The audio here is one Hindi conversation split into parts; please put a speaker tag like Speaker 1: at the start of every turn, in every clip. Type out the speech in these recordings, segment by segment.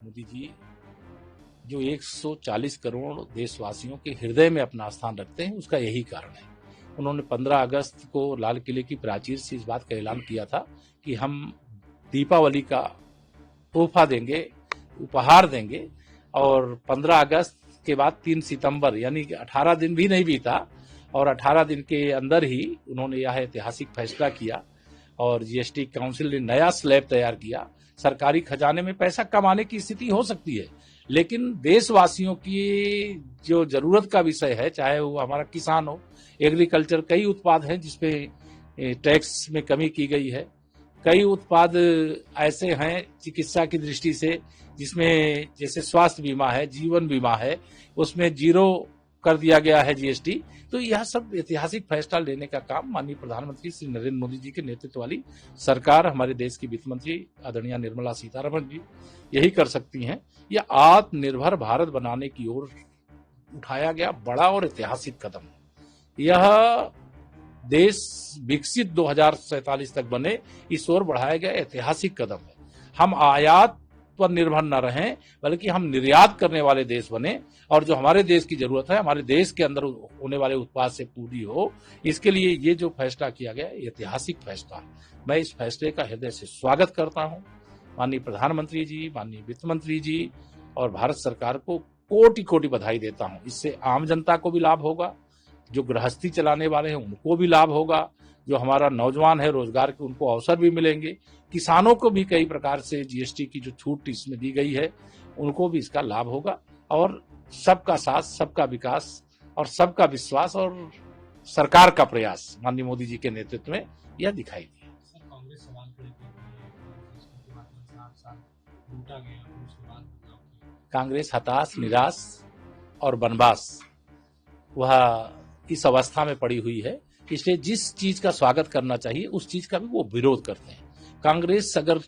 Speaker 1: मोदी जी जो 140 करोड़ देशवासियों के हृदय में अपना स्थान रखते हैं, उसका यही कारण है। उन्होंने 15 अगस्त को लाल किले की प्राचीर से इस बात का ऐलान किया था कि हम दीपावली का तोहफा देंगे, उपहार देंगे, और 15 अगस्त के बाद 3 सितंबर यानी कि 18 दिन भी नहीं बीता और 18 दिन के अंदर ही उन्होंने यह ऐतिहासिक फैसला किया और जीएसटी काउंसिल ने नया स्लैब तैयार किया। सरकारी खजाने में पैसा कमाने की स्थिति हो सकती है, लेकिन देशवासियों की जो जरूरत का विषय है, चाहे वो हमारा किसान हो, एग्रीकल्चर, कई उत्पाद हैं जिसपे टैक्स में कमी की गई है। कई उत्पाद ऐसे हैं चिकित्सा की दृष्टि से जिसमें जैसे स्वास्थ्य बीमा है, जीवन बीमा है, उसमें जीरो कर दिया गया है जीएसटी। तो यह सब ऐतिहासिक फैसला लेने का काम माननीय प्रधानमंत्री श्री नरेंद्र मोदी जी के नेतृत्व वाली सरकार, हमारे देश की वित्त मंत्री आदरणीय निर्मला सीतारमण जी यही कर सकती हैं। यह आत्मनिर्भर भारत बनाने की ओर उठाया गया बड़ा और ऐतिहासिक कदम है। यह देश विकसित 2047 तक बने, इस ओर बढ़ाया गया ऐतिहासिक कदम है। हम आयात पर निर्भर न रहें, बल्कि हम निर्यात करने वाले देश बने और जो हमारे देश की जरूरत है, हमारे देश के अंदर होने वाले उत्पाद से पूरी हो। इसके लिए ये जो फैसला किया गया ऐतिहासिक फैसला है। मैं इस फैसले का हृदय से स्वागत करता हूं। माननीय प्रधानमंत्री जी, माननीय वित्त मंत्री जी और भारत सरकार को कोटि कोटि बधाई देता हूं। इससे आम जनता को भी लाभ होगा, जो गृहस्थी चलाने वाले हैं उनको भी लाभ होगा, जो हमारा नौजवान है रोजगार के उनको अवसर भी मिलेंगे, किसानों को भी कई प्रकार से जीएसटी की जो छूट इसमें दी गई है उनको भी इसका लाभ होगा। और सबका साथ, सबका विकास और सबका विश्वास और सरकार का प्रयास माननीय मोदी जी के नेतृत्व में यह दिखाई दिया।
Speaker 2: कांग्रेस सवाल खड़े कर रही है कि
Speaker 1: कांग्रेस हताश, निराश और बनबास वह इस अवस्था में पड़ी हुई है, इसलिए जिस चीज का स्वागत करना चाहिए उस चीज का भी वो विरोध करते हैं। कांग्रेस अगर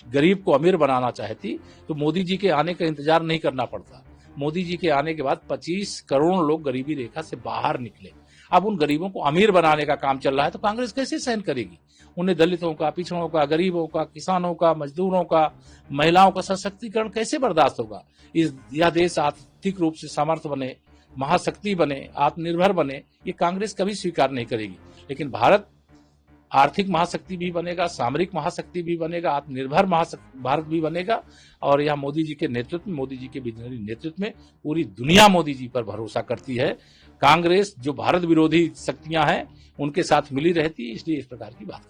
Speaker 1: गरीब को अमीर बनाना चाहती तो मोदी जी के आने का इंतजार नहीं करना पड़ता। मोदी जी के आने के बाद 25 करोड़ लोग गरीबी रेखा से बाहर निकले। अब उन गरीबों को अमीर बनाने का काम चल रहा है, तो कांग्रेस कैसे सहन करेगी? उन्हें दलितों का, पिछड़ों का, गरीबों का, किसानों का, मजदूरों का, महिलाओं का सशक्तिकरण कैसे बर्दाश्त होगा? यह देश आर्थिक रूप से समर्थ बने, महाशक्ति बने, आत्मनिर्भर बने, ये कांग्रेस कभी स्वीकार नहीं करेगी। लेकिन भारत आर्थिक महाशक्ति भी बनेगा, सामरिक महाशक्ति भी बनेगा, आत्मनिर्भर भारत भी बनेगा। और यह मोदी जी के नेतृत्व में, मोदी जी के विजनरी नेतृत्व में पूरी दुनिया मोदी जी पर भरोसा करती है। कांग्रेस जो भारत विरोधी शक्तियां हैं उनके साथ मिली रहती है, इसलिए इस प्रकार की बात